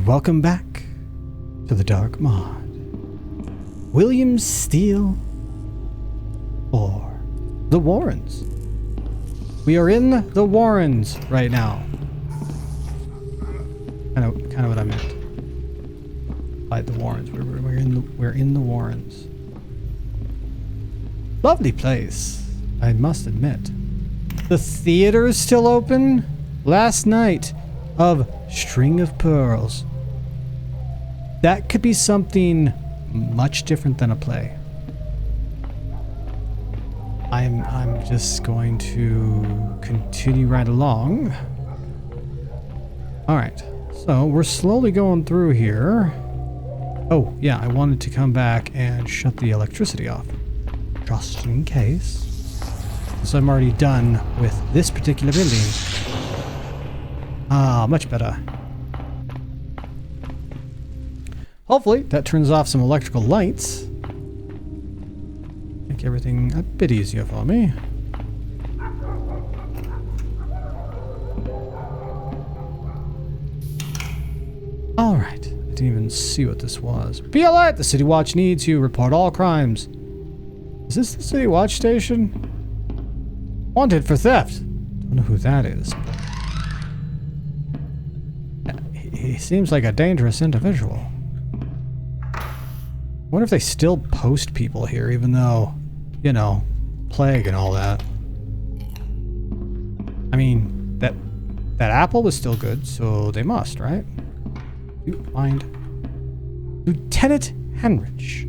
And welcome back to the Dark Mod. William Steele or the Warrens. We are in the Warrens right now. Kind of what I meant by the Warrens. We're in the Warrens. Lovely place, I must admit. The theater is still open. Last night of String of Pearls. That could be something much different than a play. I'm just going to continue right along. Alright, so we're slowly going through here. Oh, yeah, I wanted to come back and shut the electricity off. Just in case. So I'm already done with this particular building. Ah, much better. Hopefully that turns off some electrical lights. Make everything a bit easier for me. Alright, I didn't even see what this was. Be alert! The City Watch needs you. Report all crimes. Is this the City Watch station? Wanted for theft. Don't know who that is. He seems like a dangerous individual. I wonder if they still post people here, even though, you know, plague and all that. I mean, that apple was still good, so they must, right? You mind? Lieutenant Henrich.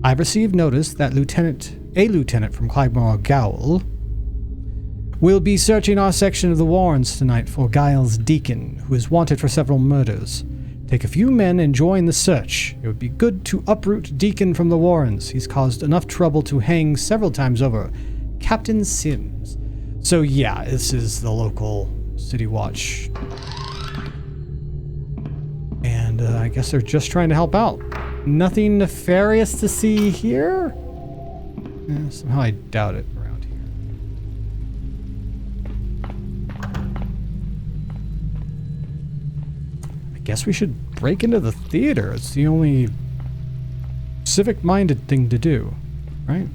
I've received notice that a lieutenant from Clygmore Gowl will be searching our section of the Warrens tonight for Giles Deacon, who is wanted for several murders. Take a few men and join the search. It would be good to uproot Deacon from the Warrens. He's caused enough trouble to hang several times over. Captain Sims. So yeah, this is the local City Watch. And I guess they're just trying to help out. Nothing nefarious to see here? Somehow I doubt it. Guess we should break into the theater. It's the only civic-minded thing to do, right?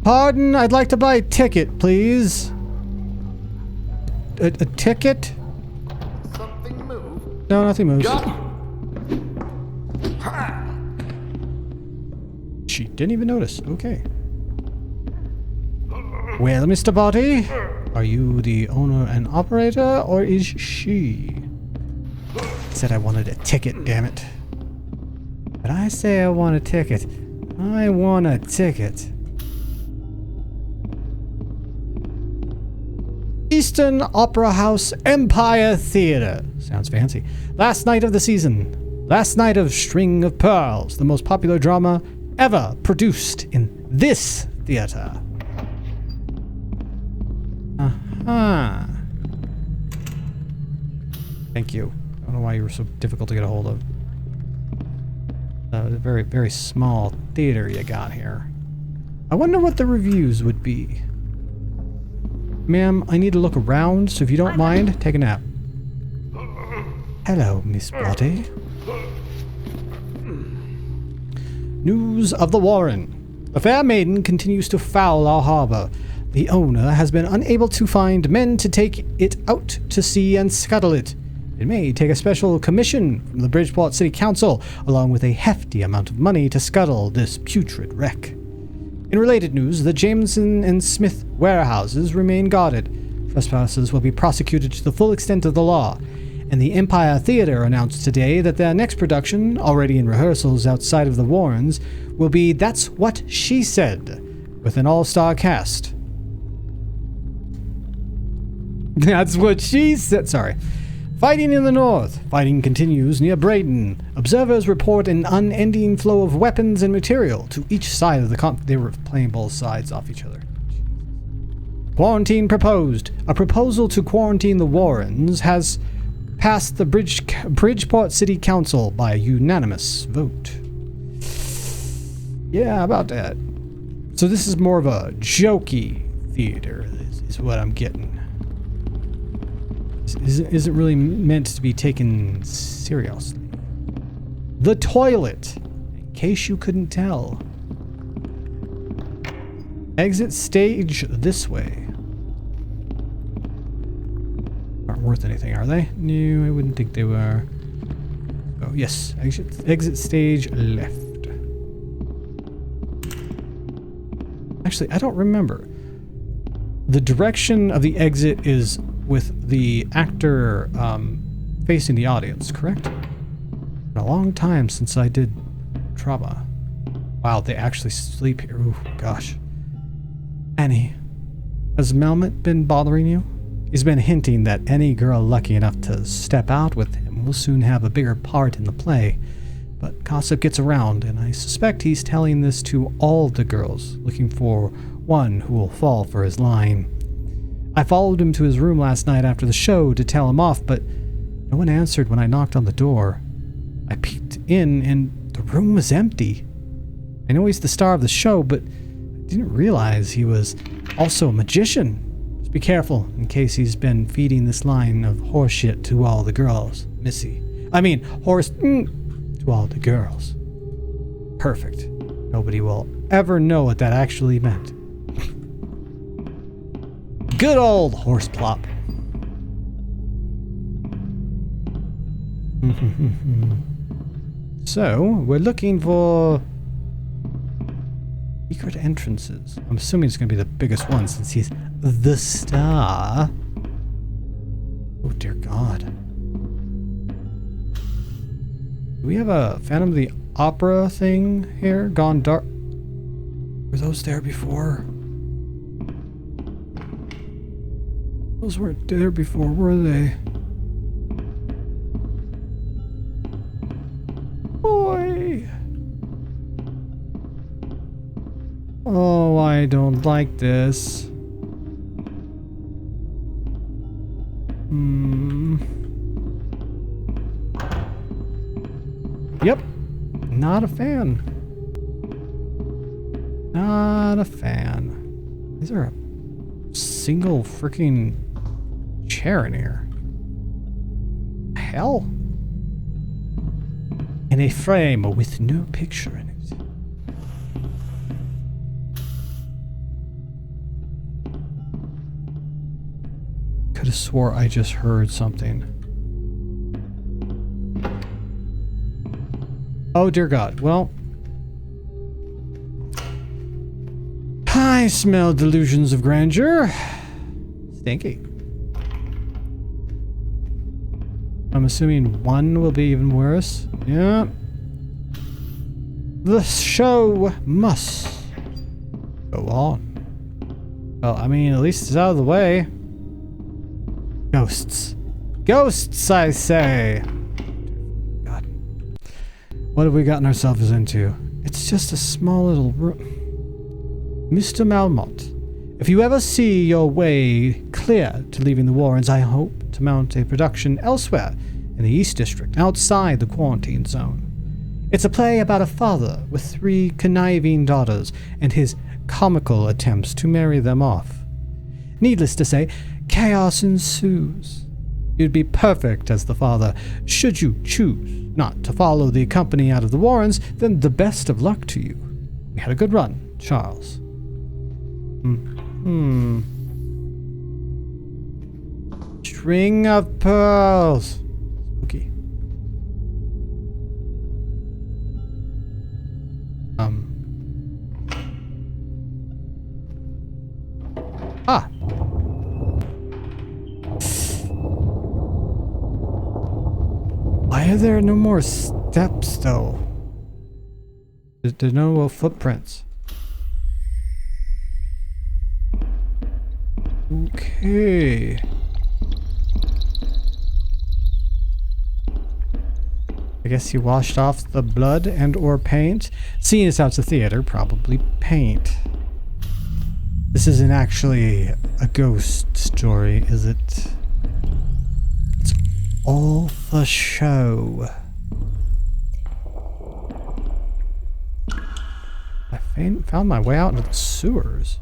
Pardon, I'd like to buy a ticket, please. A ticket? Something moved? No, nothing moves. She didn't even notice. Okay. Well, Mr. Body, are you the owner and operator, or is she? Said I wanted a ticket, damn it. But I say I want a ticket. I want a ticket. Eastern Opera House Empire Theater. Sounds fancy. Last night of the season. Last night of String of Pearls, the most popular drama ever produced in this theater. Thank you. I don't know why you were so difficult to get a hold of. A very, very small theater you got here. I wonder what the reviews would be. Ma'am, I need to look around, so if you don't mind, take a nap. Hello, Miss Body. News of the Warren. The fair maiden continues to foul our harbor. The owner has been unable to find men to take it out to sea and scuttle it. It may take a special commission from the Bridgeport City Council, along with a hefty amount of money to scuttle this putrid wreck. In related news, the Jameson and Smith warehouses remain guarded. Trespassers will be prosecuted to the full extent of the law. And the Empire Theater announced today that their next production, already in rehearsals outside of the Warrens, will be That's What She Said, with an all-star cast. That's what she said. Sorry. Fighting in the north. Fighting continues near Braden. Observers report an unending flow of weapons and material to each side of the They were playing both sides off each other. Quarantine proposed. A proposal to quarantine the Warrens has passed the Bridgeport City Council by unanimous vote. Yeah, about that. So this is more of a jokey theater, is what I'm getting. isn't really meant to be taken seriously. The toilet, in case you couldn't tell. Exit stage this way. Aren't worth anything, are they? No, I wouldn't think they were. Oh, yes. Exit stage left. Actually, I don't remember. The direction of the exit is with the actor facing the audience, correct? Been a long time since I did trauma. Wow, they actually sleep here. Ooh, gosh. Annie, has Melmoth been bothering you? He's been hinting that any girl lucky enough to step out with him will soon have a bigger part in the play. But gossip gets around, and I suspect he's telling this to all the girls, looking for one who will fall for his line. I followed him to his room last night after the show to tell him off, but no one answered when I knocked on the door. I peeked in, and the room was empty. I know he's the star of the show, but I didn't realize he was also a magician. Just be careful in case he's been feeding this line of horseshit to all the girls, Missy. I mean, to all the girls. Perfect. Nobody will ever know what that actually meant. Good old horse plop. So, we're looking for secret entrances. I'm assuming it's going to be the biggest one since he's the star. Oh dear God. Do we have a Phantom of the Opera thing here? Gone dark. Were those there before? Those weren't there before, were they? Boy! Oh, I don't like this. Yep. Not a fan. Not a fan. Is there a single freaking chair in here? Hell? In a frame with no picture in it. Could have swore I just heard something. Oh dear God. Well, I smell delusions of grandeur. Stinky. I'm assuming one will be even worse. Yeah. The show must go on. Well, I mean, at least it's out of the way. Ghosts. Ghosts, I say. God. What have we gotten ourselves into? It's just a small little room. Mr. Melmoth, if you ever see your way clear to leaving the Warrens, I hope to mount a production elsewhere in the East District, outside the quarantine zone. It's a play about a father with 3 conniving daughters and his comical attempts to marry them off. Needless to say, chaos ensues. You'd be perfect as the father. Should you choose not to follow the company out of the Warrens, then the best of luck to you. We had a good run, Charles. String of pearls. Spooky. Why are there no more steps, though? There's no footprints. Okay. I guess he washed off the blood and or paint. Seeing as how it's a theater, probably paint. This isn't actually a ghost story, is it? It's all for show. I found my way out into the sewers.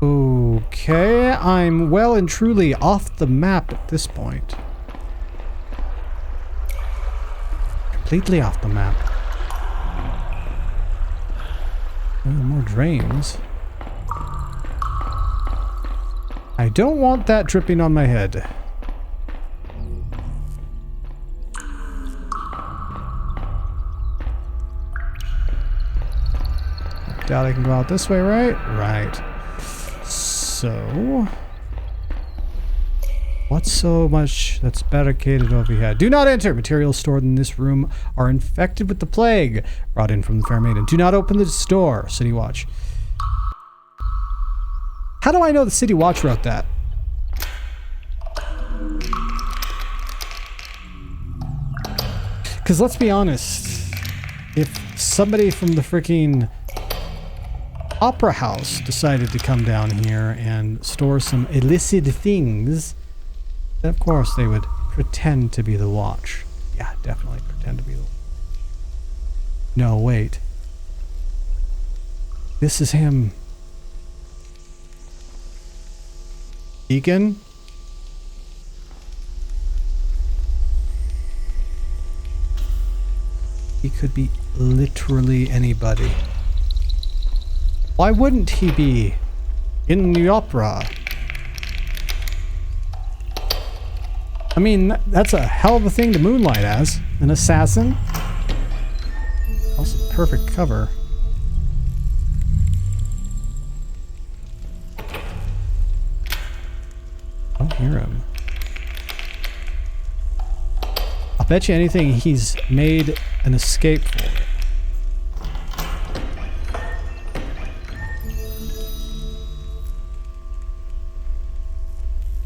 Oh, Okay, I'm well and truly off the map at this point. Completely off the map. Oh, more drains. I don't want that dripping on my head. Doubt I can go out this way, right? Right. So... what's so much that's barricaded over here? Do not enter! Materials stored in this room are infected with the plague brought in from the Fair Maiden. Do not open the door. City Watch. How do I know the City Watch wrote that? Because let's be honest. If somebody from the freaking Opera House decided to come down here and store some illicit things, then of course they would pretend to be the Watch. Yeah, definitely pretend to be the... No, wait. This is him. Deacon? He could be literally anybody. Why wouldn't he be in the opera? I mean, that's a hell of a thing to moonlight as. An assassin. Also perfect cover. I don't hear him. I'll bet you anything he's made an escape for it.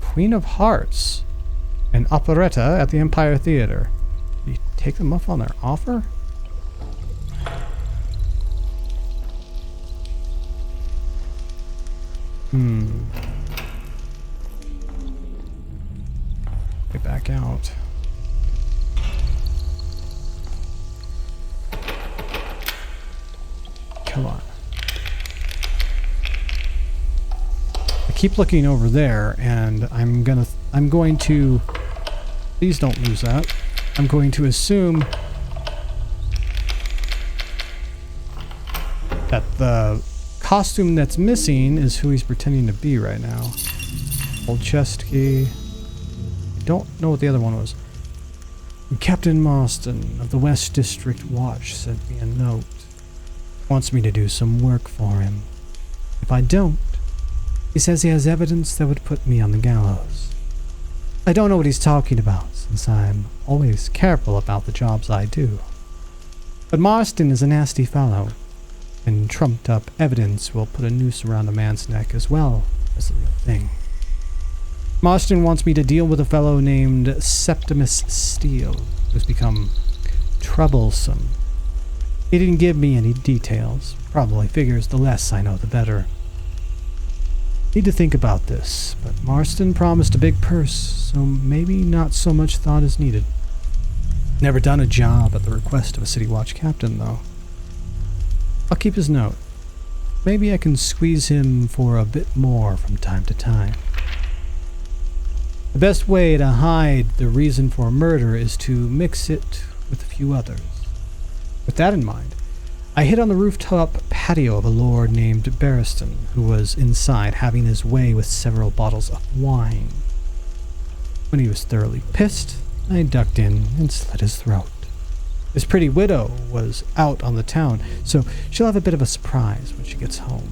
Queen of Hearts. An operetta at the Empire Theater. Did you take them up on their offer? Get back out. Come on. I keep looking over there, and I'm going to, please don't lose that. I'm going to assume that the costume that's missing is who he's pretending to be right now. Old chest key. I don't know what the other one was. Captain Marston of the West District Watch sent me a note. Wants me to do some work for him. If I don't, he says he has evidence that would put me on the gallows. I don't know what he's talking about, since I'm always careful about the jobs I do. But Marston is a nasty fellow, and trumped up evidence will put a noose around a man's neck as well as the real thing. Marston wants me to deal with a fellow named Septimus Steele, who's become troublesome. He didn't give me any details. Probably figures the less I know, the better. Need to think about this, but Marston promised a big purse, so maybe not so much thought is needed. Never done a job at the request of a City Watch captain, though. I'll keep his note. Maybe I can squeeze him for a bit more from time to time. The best way to hide the reason for murder is to mix it with a few others. With that in mind, I hid on the rooftop patio of a lord named Barriston, who was inside having his way with several bottles of wine. When he was thoroughly pissed, I ducked in and slit his throat. His pretty widow was out on the town, so she'll have a bit of a surprise when she gets home.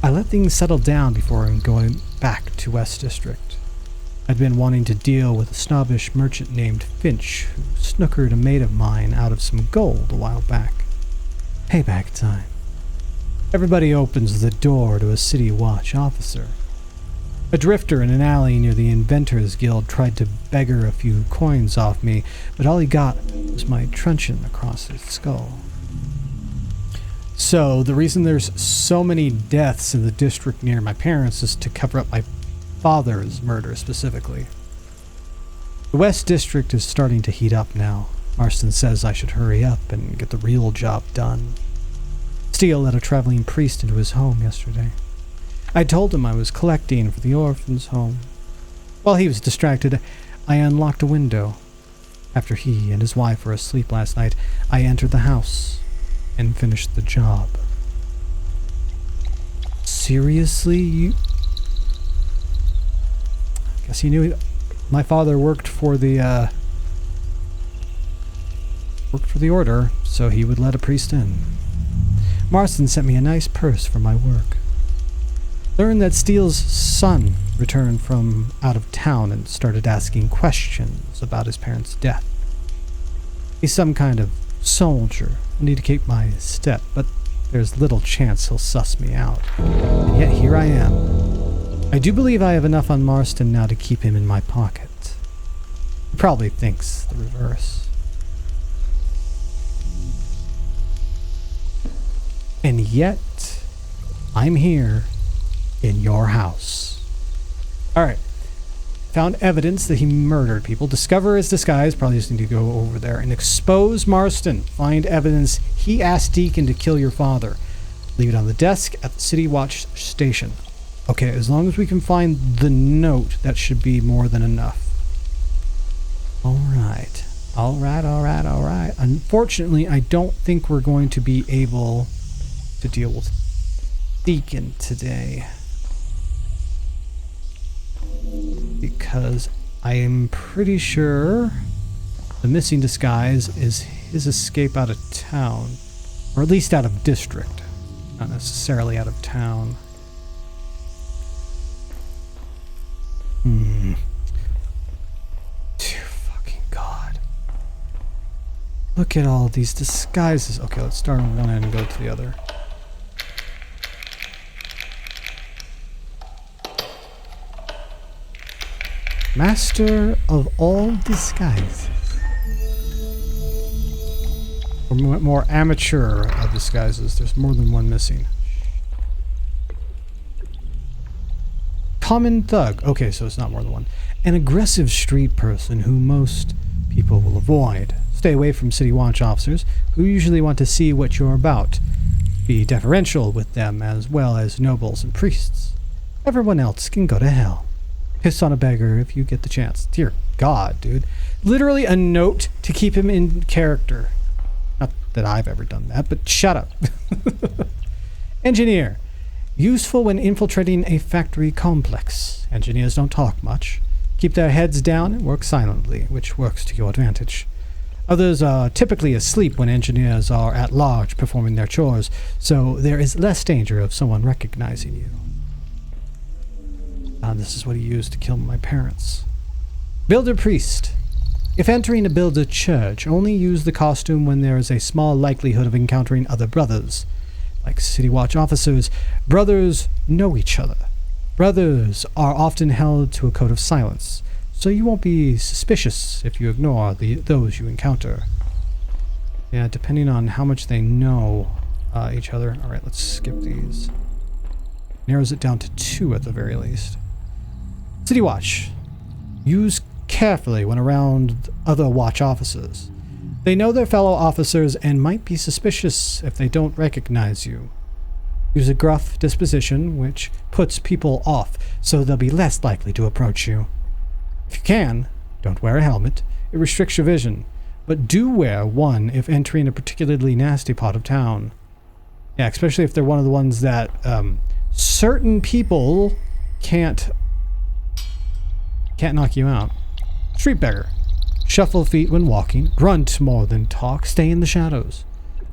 I let things settle down before going back to West District. I'd been wanting to deal with a snobbish merchant named Finch, who snookered a mate of mine out of some gold a while back. Payback time. Everybody opens the door to a City Watch officer. A drifter in an alley near the Inventors Guild tried to beggar a few coins off me, but all he got was my truncheon across his skull. So, the reason there's so many deaths in the district near my parents is to cover up my father's murder specifically. The West District is starting to heat up now. Marston says I should hurry up and get the real job done. Steele let a traveling priest into his home yesterday. I told him I was collecting for the orphan's home. While he was distracted, I unlocked a window. After he and his wife were asleep last night, I entered the house and finished the job. Seriously? You... Guess he knew my father worked for the order, so he would let a priest in. Marston sent me a nice purse for my work. Learned that Steele's son returned from out of town and started asking questions about his parents' death. He's some kind of soldier. I need to keep my step, but there's little chance he'll suss me out. And yet here I am. I do believe I have enough on Marston now to keep him in my pocket. He probably thinks the reverse. And yet, I'm here in your house. Alright. Found evidence that he murdered people. Discover his disguise. Probably just need to go over there and expose Marston. Find evidence he asked Deacon to kill your father. Leave it on the desk at the City Watch station. Okay, as long as we can find the note, that should be more than enough. Alright. Alright. Unfortunately, I don't think we're going to be able to deal with Deacon today. Because I am pretty sure the missing disguise is his escape out of town. Or at least out of district. Not necessarily out of town. Dear fucking God. Look at all these disguises. Okay, let's start on one end and go to the other. Master of all disguises. Or more amateur of disguises. There's more than one missing. Common thug. Okay, so it's not more than one. An aggressive street person who most people will avoid. Stay away from City Watch officers who usually want to see what you're about. Be deferential with them as well as nobles and priests. Everyone else can go to hell. Piss on a beggar if you get the chance. Dear God, dude. Literally a note to keep him in character. Not that I've ever done that, but shut up. Engineer. Useful when infiltrating a factory complex. Engineers don't talk much. Keep their heads down and work silently, which works to your advantage. Others are typically asleep when engineers are at large performing their chores, so there is less danger of someone recognizing you. This is what he used to kill my parents. Builder priest. If entering a builder church, only use the costume when there is a small likelihood of encountering other brothers. Like City Watch officers, brothers know each other. Brothers are often held to a code of silence, so you won't be suspicious if you ignore those you encounter. Yeah, depending on how much they know each other. Alright, let's skip these. Narrows it down to 2 at the very least. City Watch. Use carefully when around other watch officers. They know their fellow officers and might be suspicious if they don't recognize you. Use a gruff disposition, which puts people off, so they'll be less likely to approach you. If you can, don't wear a helmet. It restricts your vision, but do wear one if entering a particularly nasty part of town. Yeah, especially if they're one of the ones that certain people can't knock you out. Street beggar. Shuffle feet when walking. Grunt more than talk. Stay in the shadows.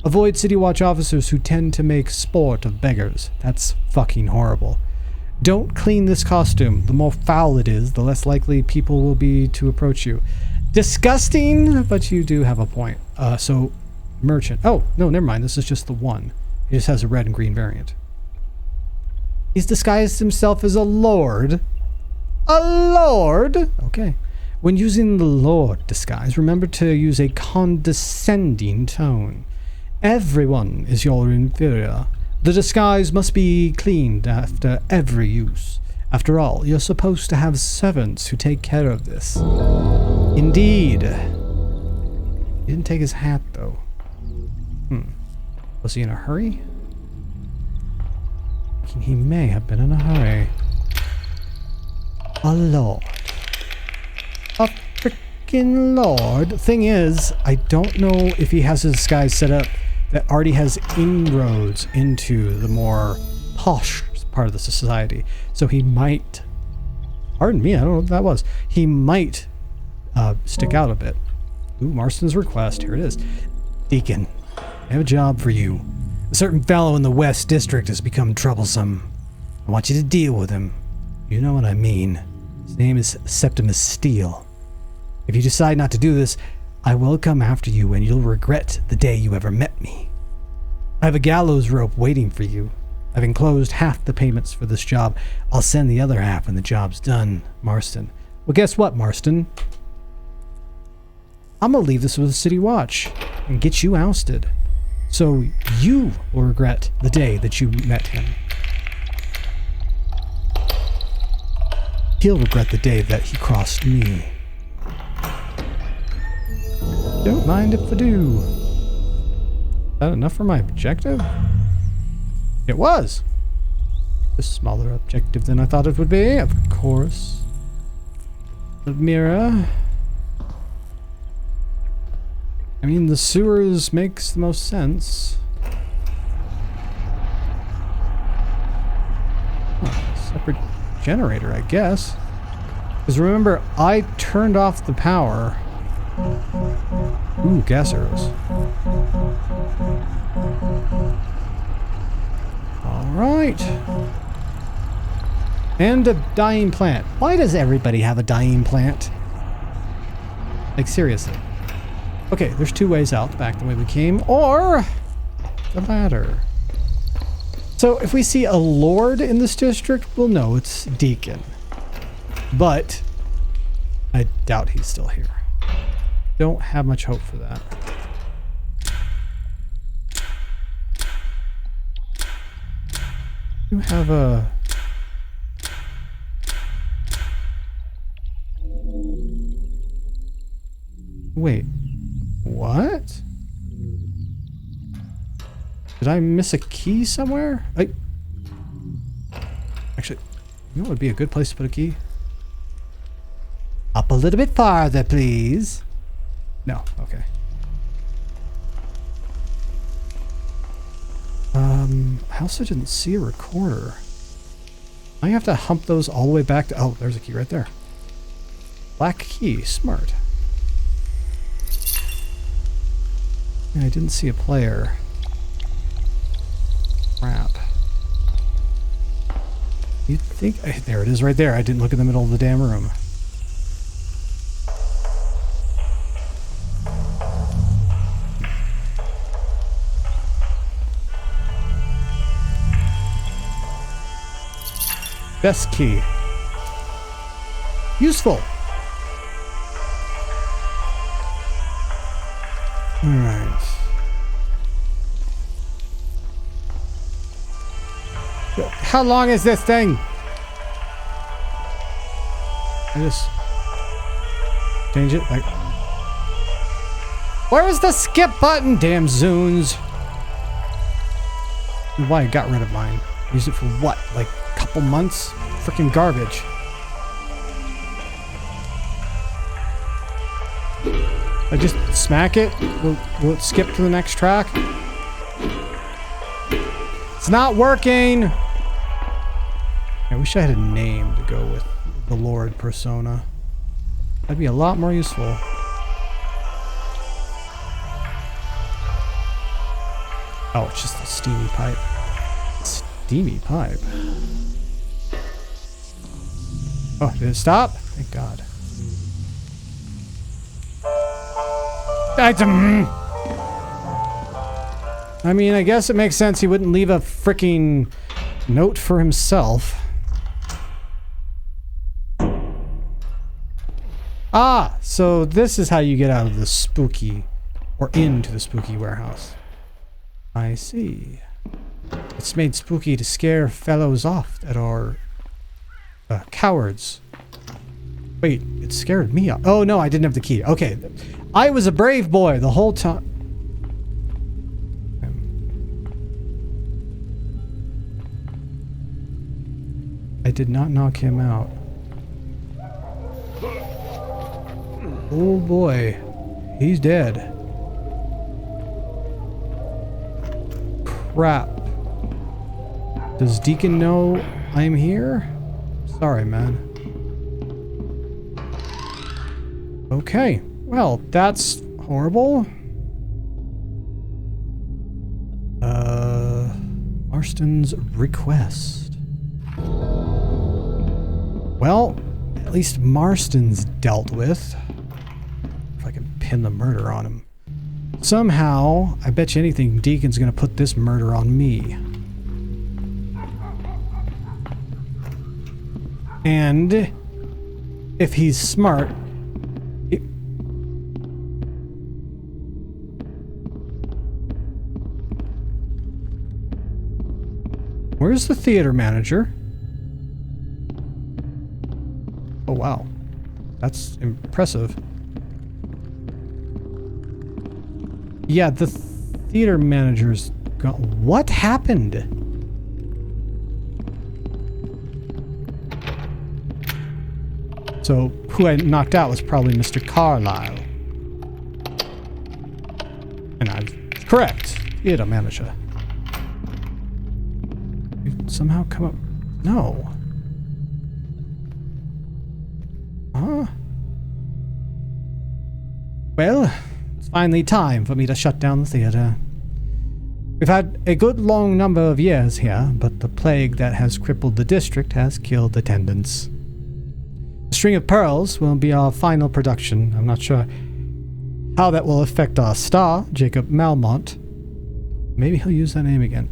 Avoid City Watch officers who tend to make sport of beggars. That's fucking horrible. Don't clean this costume. The more foul it is, the less likely people will be to approach you. Disgusting, but you do have a point. So, merchant. Oh, no, never mind. This is just the one. He just has a red and green variant. He's disguised himself as a lord. A lord? Okay. When using the lord disguise, remember to use a condescending tone. Everyone is your inferior. The disguise must be cleaned after every use. After all, you're supposed to have servants who take care of this. Indeed. He didn't take his hat, though. Was he in a hurry? thinking he may have been in a hurry. A lord. A freaking lord. Thing is, I don't know if he has his guys set up that already has inroads into the more posh part of the society. So he might, pardon me, I don't know what that was. He might stick out a bit. Ooh, Marston's request. Here it is. Deacon, I have a job for you. A certain fellow in the West District has become troublesome. I want you to deal with him. You know what I mean. His name is Septimus Steele. If you decide not to do this, I will come after you and you'll regret the day you ever met me. I have a gallows rope waiting for you. I've enclosed half the payments for this job. I'll send the other half when the job's done, Marston. Well, guess what, Marston? I'm gonna leave this with the City Watch and get you ousted. So you will regret the day that you met him. He'll regret the day that he crossed me. Don't mind if I do. Is that enough for my objective? It was! A smaller objective than I thought it would be, of course. The mirror. I mean, the sewers makes the most sense. Separate generator, I guess. Because remember, I turned off the power. Ooh, gas arrows. Alright. And a dying plant. Why does everybody have a dying plant? Like, seriously. Okay, there's two ways out, back the way we came, or the ladder. So if we see a lord in this district, we'll know it's Deacon. But I doubt he's still here. Don't have much hope for that. You have a... Wait. What? Did I miss a key somewhere? Actually, you know what would be a good place to put a key? Up a little bit farther, please. No, okay. I also didn't see a recorder. I have to hump those all the way back to... Oh, there's a key right there. Black key, smart. Yeah, I didn't see a player. Crap. You'd think... There it is right there. I didn't look in the middle of the damn room. Best key. Useful. Alright. How long is this thing? I just change it like... Where is the skip button? Damn Zunes. Why I got rid of mine. Used it for what? Like a couple months? Freaking garbage. I just smack it? Will it skip to the next track? It's not working! I wish I had a name to go with the Lord persona. That'd be a lot more useful. Oh, it's just a steamy pipe. Steamy pipe? Oh, did it stop? Thank God. I mean, I guess it makes sense he wouldn't leave a freaking note for himself. Ah, so this is how you get out of the spooky, or into the spooky warehouse. I see. It's made spooky to scare fellows off that are cowards. Wait, it scared me off. Oh no, I didn't have the key. Okay, I was a brave boy the whole time. I did not knock him out. Oh boy. He's dead. Crap. Does Deacon know I'm here? Sorry, man. Okay. Well, that's horrible. Marston's request. Well, at least Marston's dealt with. If I can pin the murder on him. Somehow, I bet you anything Deacon's gonna put this murder on me. And if he's smart, where's the theater manager? Oh wow, that's impressive. Yeah, the theater manager's gone. What happened? So, who I knocked out was probably Mr. Carlyle. And I'm correct. Theater manager. You've somehow come up... No. Huh? Well, it's finally time for me to shut down the theater. We've had a good long number of years here, but the plague that has crippled the district has killed attendance. The String of Pearls will be our final production. I'm not sure how that will affect our star, Jacob Malmont. Maybe he'll use that name again.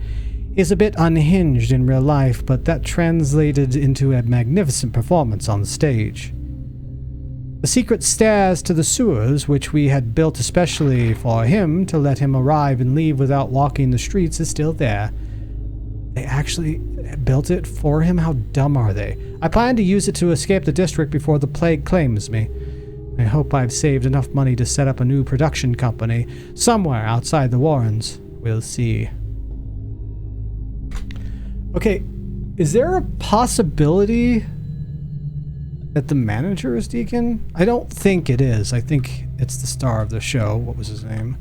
He's a bit unhinged in real life, but that translated into a magnificent performance on the stage. The secret stairs to the sewers, which we had built especially for him to let him arrive and leave without walking the streets, is still there. They actually built it for him? How dumb are they? I plan to use it to escape the district before the plague claims me. I hope I've saved enough money to set up a new production company somewhere outside the Warrens. We'll see. Okay, is there a possibility that the manager is Deacon? I don't think it is. I think it's the star of the show. What was his name?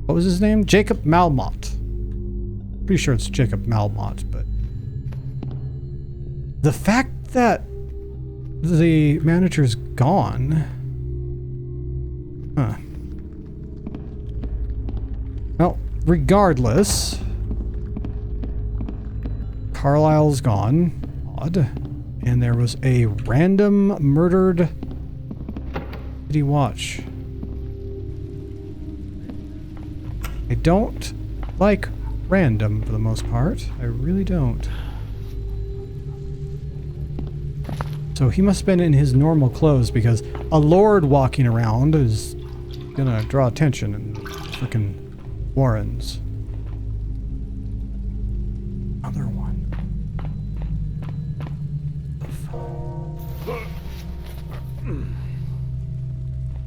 What was his name? Jacob Malmont. Pretty sure it's Jacob Malmont, but the fact that the manager's gone. Huh. Well, regardless, Carlisle's gone. Odd. And there was a random murdered... What did he watch? I don't like random for the most part. I really don't. So he must have been in his normal clothes because a lord walking around is gonna draw attention in frickin' Warrens. Another one.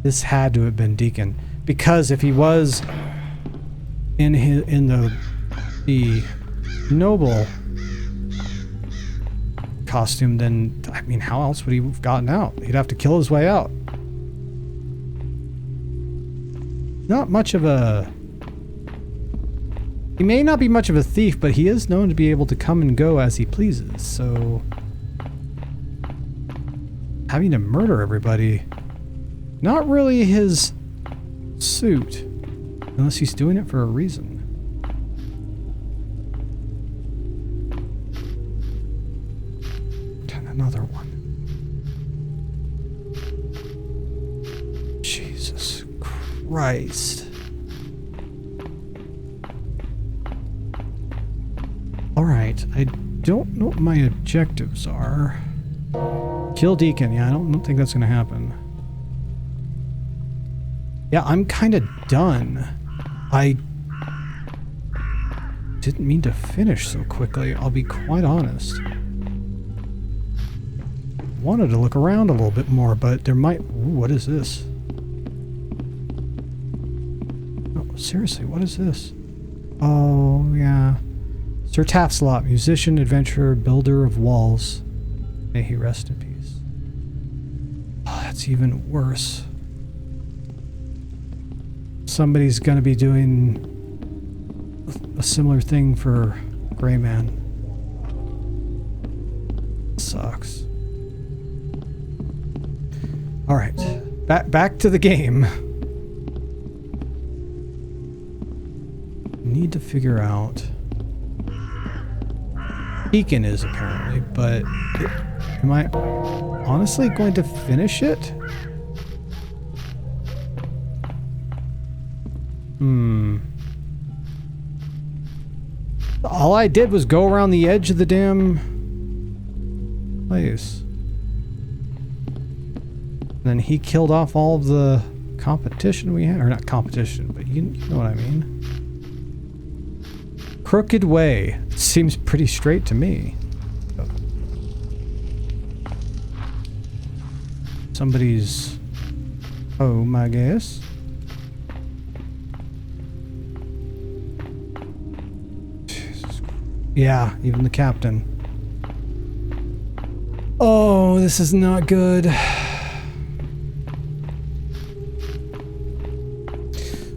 This had to have been Deacon, because if he was in the noble costume, then I mean, how else would he have gotten out? He'd have to kill his way out. Not much of a... He may not be much of a thief, but he is known to be able to come and go as he pleases, so... Having to murder everybody... Not really his suit, unless he's doing it for a reason. Another one. Jesus Christ. Alright, I don't know what my objectives are. Kill Deacon, yeah, I don't think that's gonna happen. Yeah, I'm kind of done. I didn't mean to finish so quickly, I'll be quite honest. Wanted to look around a little bit more, but there might... Ooh, what is this? Oh, seriously, what is this? Oh, yeah. Sir Tafslot, musician, adventurer, builder of walls. May he rest in peace. Oh, that's even worse. Somebody's gonna be doing a similar thing for Gray Man. Sucks. Alright. Back to the game. Need to figure out... Beacon is apparently, but... am I honestly going to finish it? All I did was go around the edge of the damn place. And then he killed off all of the competition we had. Or not competition, but you know what I mean. Crooked Way. It seems pretty straight to me. Somebody's home, I guess. Yeah, even the captain. Oh, this is not good.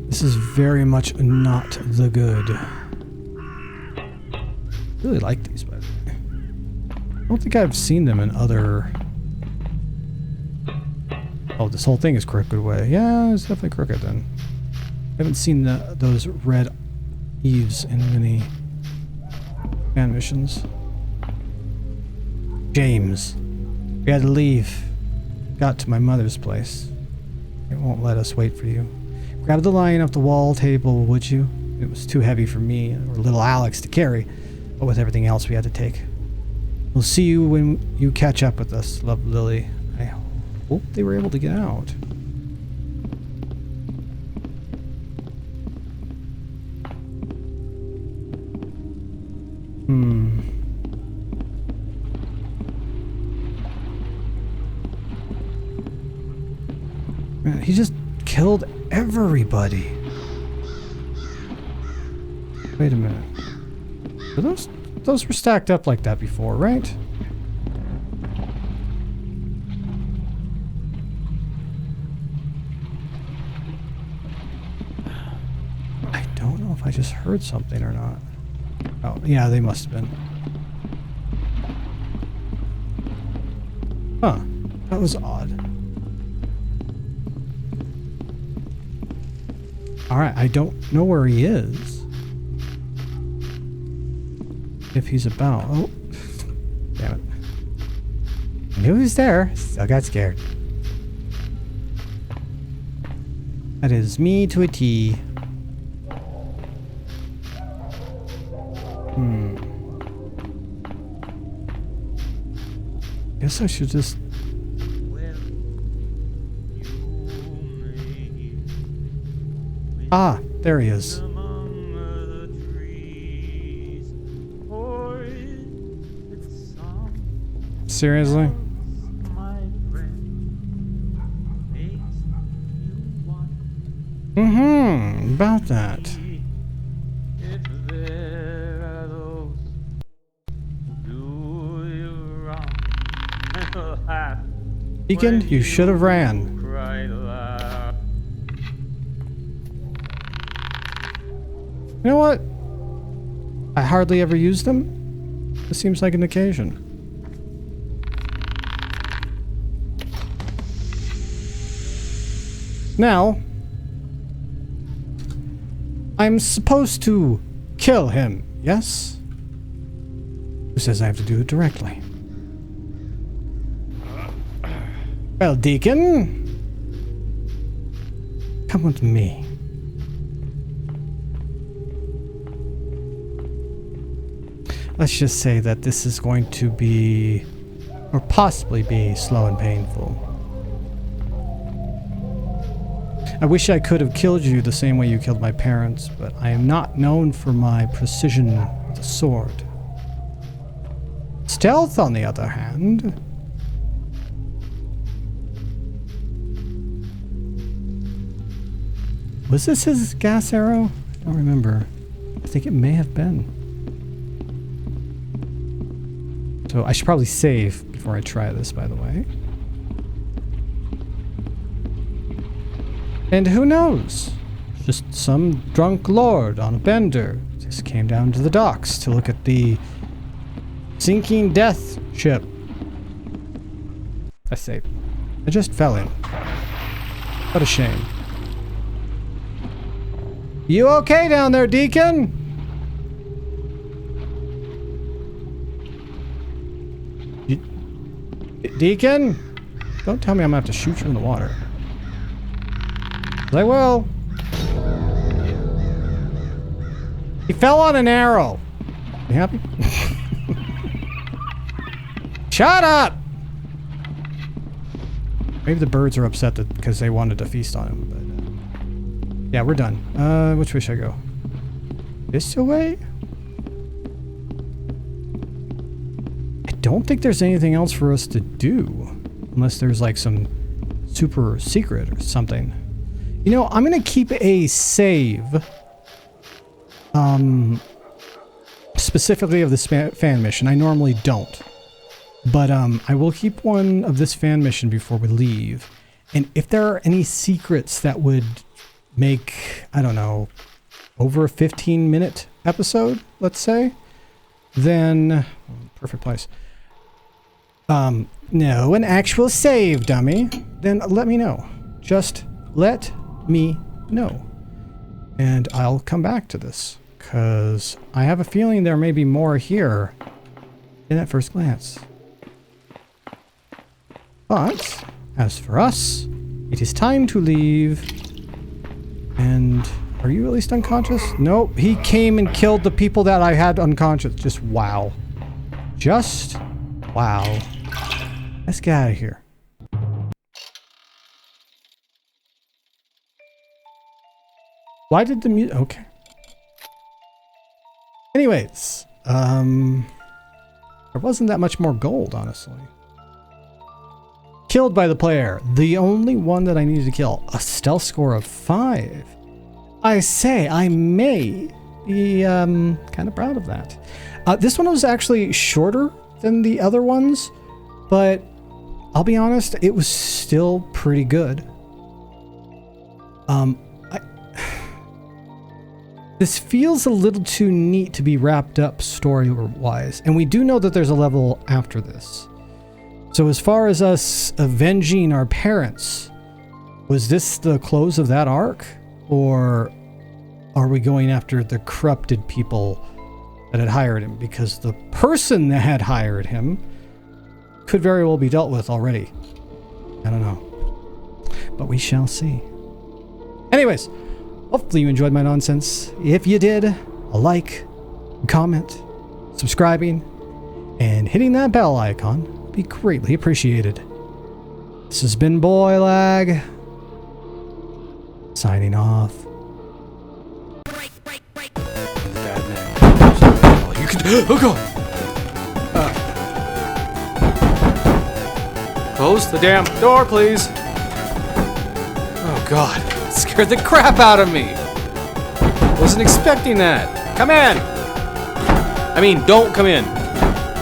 This is very much not the good. I really like these, by the way. I don't think I've seen them in other... Oh, this whole thing is Crooked Way. Yeah, it's definitely crooked then. I haven't seen those red eaves in many fan missions. James. We had to leave. Got to my mother's place. It won't let us wait for you. Grab the lion off the wall table, would you? It was too heavy for me or little Alex to carry, but with everything else we had to take. We'll see you when you catch up with us, love Lily. I hope they were able to get out. Man, he just killed everybody. Wait a minute. Were those were stacked up like that before, right? I don't know if I just heard something or not. Oh, yeah, they must have been. Huh. That was odd. Alright, I don't know where he is. If he's about. Oh. Damn it. I knew he was there. Still got scared. That is me to a T. Guess I should just... Ah, there he is. Seriously? About that. Deacon, you should have ran. You know what? I hardly ever use them. This seems like an occasion. Now, I'm supposed to kill him, yes? Who says I have to do it directly? Well, Deacon, come with me. Let's just say that this is going to be, or possibly be, slow and painful. I wish I could have killed you the same way you killed my parents, but I am not known for my precision with a sword. Stealth, on the other hand... Was this his gas arrow? I don't remember. I think it may have been. So I should probably save before I try this, by the way. And who knows? Just some drunk lord on a bender just came down to the docks to look at the sinking death ship. I say, I just fell in. What a shame. You okay down there, Deacon? Deacon? Don't tell me I'm gonna have to shoot you in the water. I will. He fell on an arrow. You happy? Shut up! Maybe the birds are upset because they wanted to feast on him. But, yeah, we're done. Which way should I go? This way? I don't think there's anything else for us to do. Unless there's like some super secret or something. You know, I'm gonna keep a save. Specifically of this fan mission. I normally don't. But I will keep one of this fan mission before we leave. And if there are any secrets that would make, I don't know, over a 15-minute episode, let's say, then perfect place. No, an actual save, dummy. Then let me know. Just let me know. And I'll come back to this. Because I have a feeling there may be more here in at first glance. But, as for us, it is time to leave. And, are you at least unconscious? Nope, he came and killed the people that I had unconscious. Just wow. Just wow. Let's get out of here. Why did the music... Okay. Anyways, there wasn't that much more gold, honestly. Killed by the player. The only one that I needed to kill. A stealth score of 5. I say, I may be kind of proud of that. This one was actually shorter than the other ones, but I'll be honest, it was still pretty good. This feels a little too neat to be wrapped up story-wise, and we do know that there's a level after this. So as far as us avenging our parents, was this the close of that arc? Or are we going after the corrupted people that had hired him? Because the person that had hired him could very well be dealt with already. I don't know. But we shall see. Anyways, hopefully you enjoyed my nonsense. If you did, a like, comment, subscribing, and hitting that bell icon would be greatly appreciated. This has been Boylag, signing off. Bad name. Oh, you can. Oh god! Close the damn door, please. Oh god, it scared the crap out of me. Wasn't expecting that. Come in. I mean, don't come in.